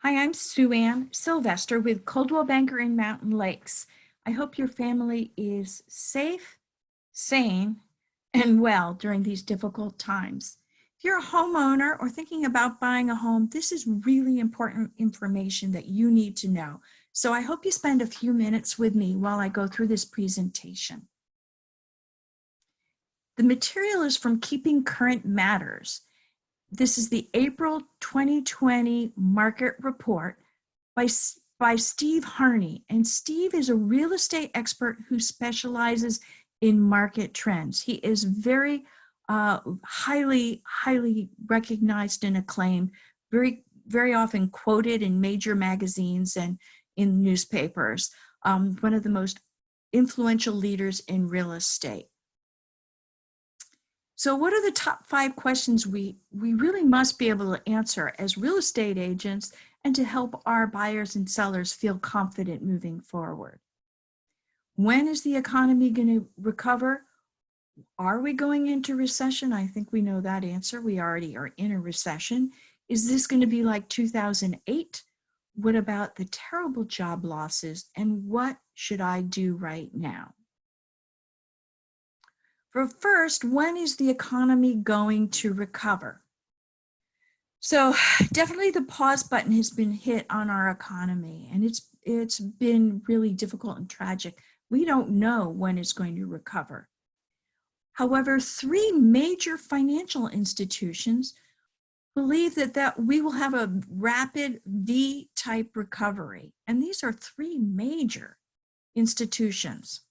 Hi, I'm Sue Ann Sylvester with Coldwell Banker in Mountain Lakes. I hope your family is safe, sane, and well during these difficult times. If you're a homeowner or thinking about buying a home, this is really important information that you need to know. So I hope you spend a few minutes with me while I go through this presentation. The material is from Keeping Current Matters. This is the April 2020 market report by Steve Harney. And Steve is a real estate expert who specializes in market trends. He is very highly recognized and acclaimed, very often quoted in major magazines and in newspapers. One of the most influential leaders in real estate. So what are the top 5 questions we really must be able to answer as real estate agents and to help our buyers and sellers feel confident moving forward? When is the economy going to recover? Are we going into recession? I think we know that answer. We already are in a recession. Is this going to be like 2008? What about the terrible job losses? And what should I do right now? First, when is the economy going to recover? So definitely the pause button has been hit on our economy, and it's been really difficult and tragic. We don't know when it's going to recover. However, 3 major financial institutions believe that we will have a rapid V-type recovery, and these are 3 major institutions.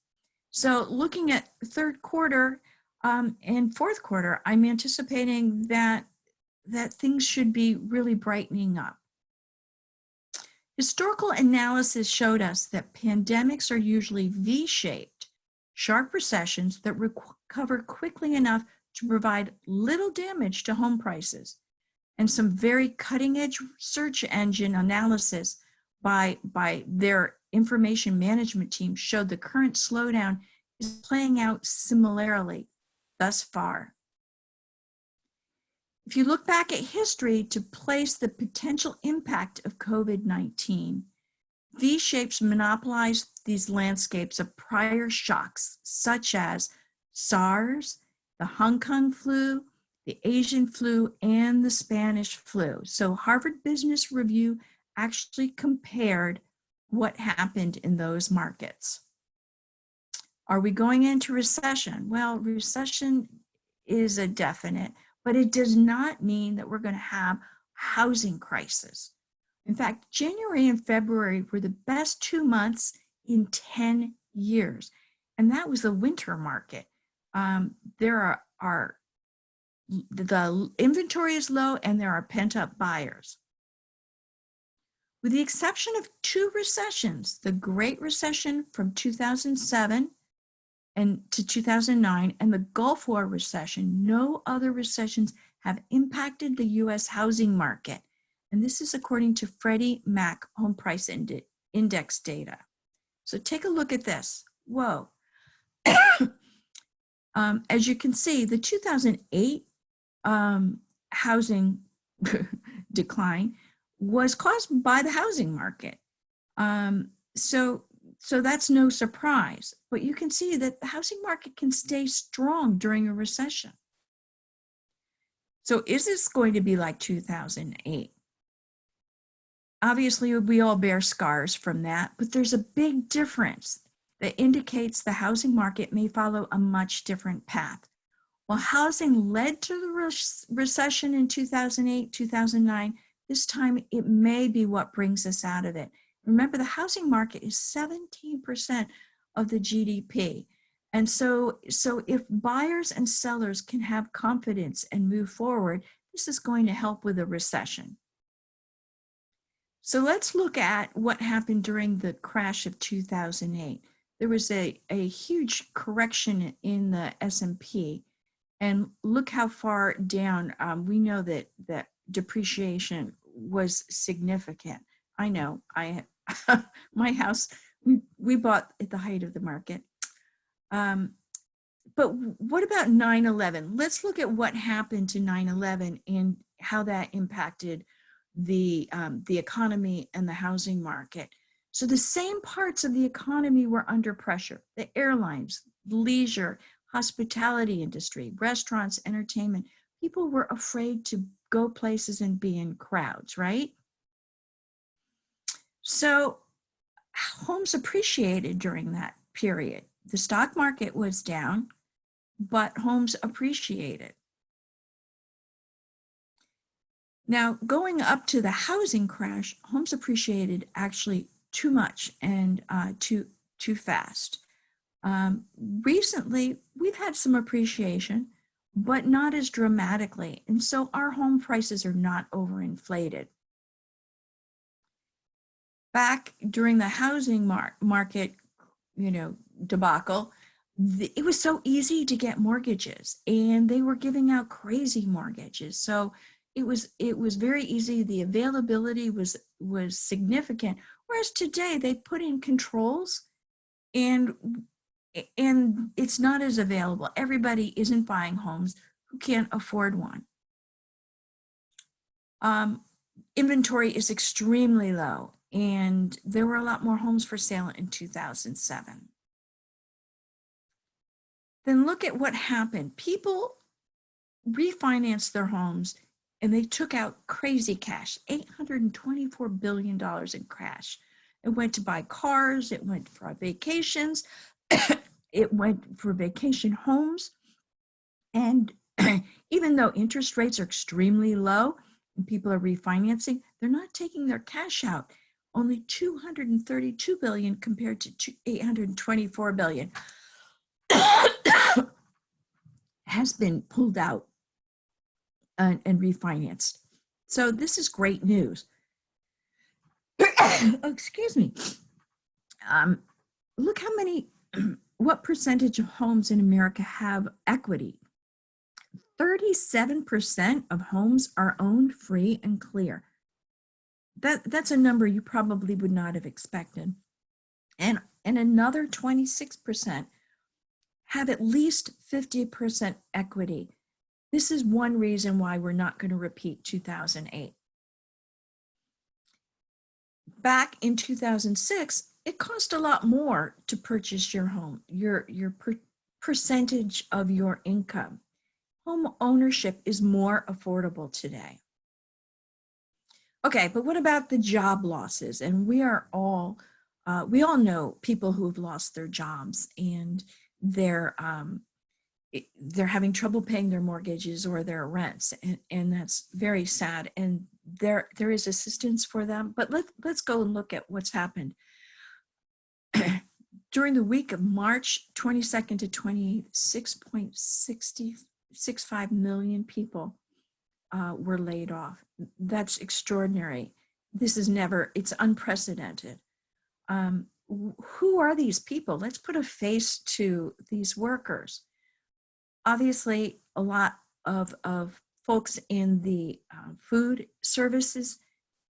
So looking at third quarter and fourth quarter, I'm anticipating that things should be really brightening up. Historical analysis showed us that pandemics are usually V-shaped, sharp recessions that recover quickly enough to provide little damage to home prices. And some very cutting-edge search engine analysis by their information management team showed the current slowdown is playing out similarly thus far. If you look back at history to place the potential impact of COVID-19, V-shapes monopolized these landscapes of prior shocks, such as SARS, the Hong Kong flu, the Asian flu, and the Spanish flu. So Harvard Business Review actually compared what happened in those markets. Are we going into recession? Well, recession is a definite, but it does not mean that we're going to have housing crisis. In fact, January and February were the best 2 months in 10 years, and that was the winter market. The inventory is low and there are pent-up buyers. With the exception of 2 recessions, the Great Recession from 2007 to 2009 and the Gulf War recession, no other recessions have impacted the US housing market. And this is according to Freddie Mac Home Price Index data. So take a look at this. Whoa. As you can see, the 2008 housing decline was caused by the housing market. So that's no surprise, but you can see that the housing market can stay strong during a recession. So is this going to be like 2008? Obviously, we all bear scars from that, but there's a big difference that indicates the housing market may follow a much different path. While housing led to the recession in 2008, 2009, this time it may be what brings us out of it. Remember, the housing market is 17% of the GDP. And so if buyers and sellers can have confidence and move forward, this is going to help with a recession. So let's look at what happened during the crash of 2008. There was a huge correction in the S&P, and look how far down. We know that depreciation was significant. I know, my house, we bought at the height of the market. But what about 9/11? Let's look at what happened to 9/11 and how that impacted the economy and the housing market. So the same parts of the economy were under pressure: the airlines, leisure, hospitality industry, restaurants, entertainment. People were afraid to go places and be in crowds, right? So homes appreciated during that period. The stock market was down, but homes appreciated. Now, going up to the housing crash, homes appreciated actually too much and too fast. Recently, we've had some appreciation, but not as dramatically. And so our home prices are not overinflated. Back during the housing market, debacle, it was so easy to get mortgages, and they were giving out crazy mortgages. So it was very easy. The availability was significant. Whereas today they put in controls, and it's not as available. Everybody isn't buying homes who can't afford one. Inventory is extremely low, and there were a lot more homes for sale in 2007. Then look at what happened. People refinanced their homes and they took out crazy cash, $824 billion in cash. It went to buy cars, it went for vacations, it went for vacation homes. And even though interest rates are extremely low and people are refinancing, they're not taking their cash out. Only $232 billion compared to $824 billion has been pulled out and refinanced. So this is great news. Oh, excuse me. Look how many, what percentage of homes in America have equity? 37% of homes are owned free and clear. That's a number you probably would not have expected. And another 26% have at least 50% equity. This is one reason why we're not going to repeat 2008. Back in 2006, it cost a lot more to purchase your home, your percentage of your income. Home ownership is more affordable today. Okay, but what about the job losses? And we all know people who have lost their jobs, and they're having trouble paying their mortgages or their rents, and that's very sad. And there is assistance for them. But let's go and look at what's happened. During the week of March 22nd to 26.65 million people were laid off. That's extraordinary. It's unprecedented. Who are these people? Let's put a face to these workers. Obviously, a lot of folks in the food services,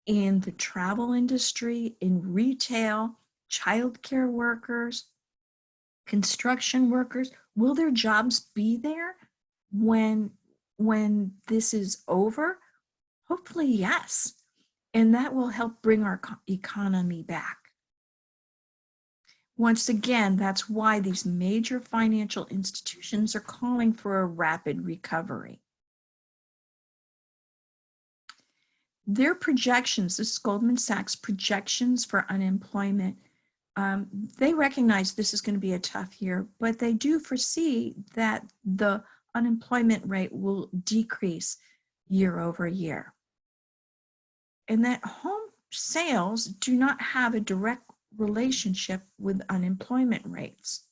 in the travel industry, in retail, childcare workers, construction workers. Will their jobs be there when this is over? Hopefully, yes. And that will help bring our economy back. Once again, that's why these major financial institutions are calling for a rapid recovery. Their projections, this is Goldman Sachs projections for unemployment, they recognize this is going to be a tough year, but they do foresee that the unemployment rate will decrease year over year. And that home sales do not have a direct relationship with unemployment rates.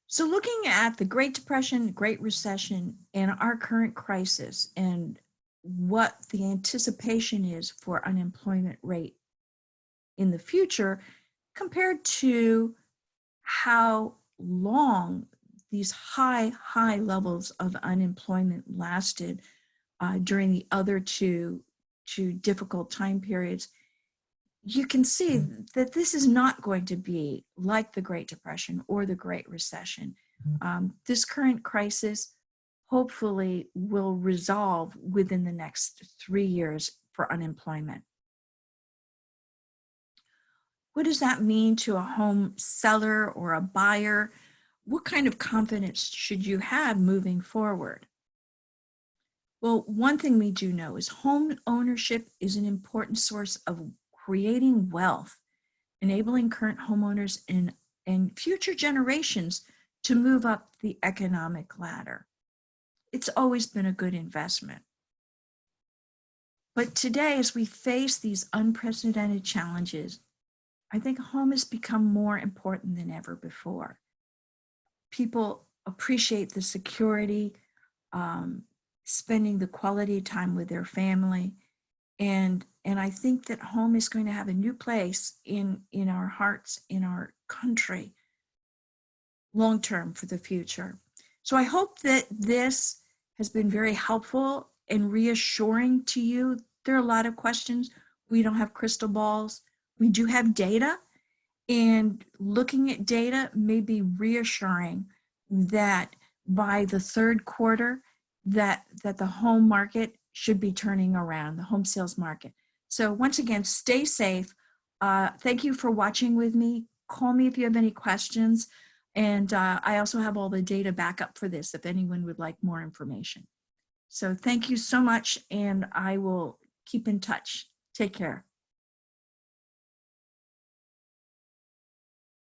So looking at the Great Depression, Great Recession, and our current crisis, and what the anticipation is for unemployment rate in the future compared to how long these high levels of unemployment lasted during the other two difficult time periods, you can see that this is not going to be like the Great Depression or the Great Recession. This current crisis hopefully will resolve within the next 3 years for unemployment. What does that mean to a home seller or a buyer? What kind of confidence should you have moving forward? Well, one thing we do know is home ownership is an important source of creating wealth, enabling current homeowners and future generations to move up the economic ladder. It's always been a good investment. But today, as we face these unprecedented challenges, I think home has become more important than ever before. People appreciate the security, spending the quality time with their family. And I think that home is going to have a new place in our hearts, in our country, long-term for the future. So I hope that this has been very helpful and reassuring to you. There are a lot of questions. We don't have crystal balls. We do have data, and looking at data may be reassuring that by the third quarter, that the home market should be turning around, the home sales market. So once again, stay safe. Thank you for watching with me. Call me if you have any questions. And I also have all the data backup for this if anyone would like more information. So thank you so much, and I will keep in touch. Take care.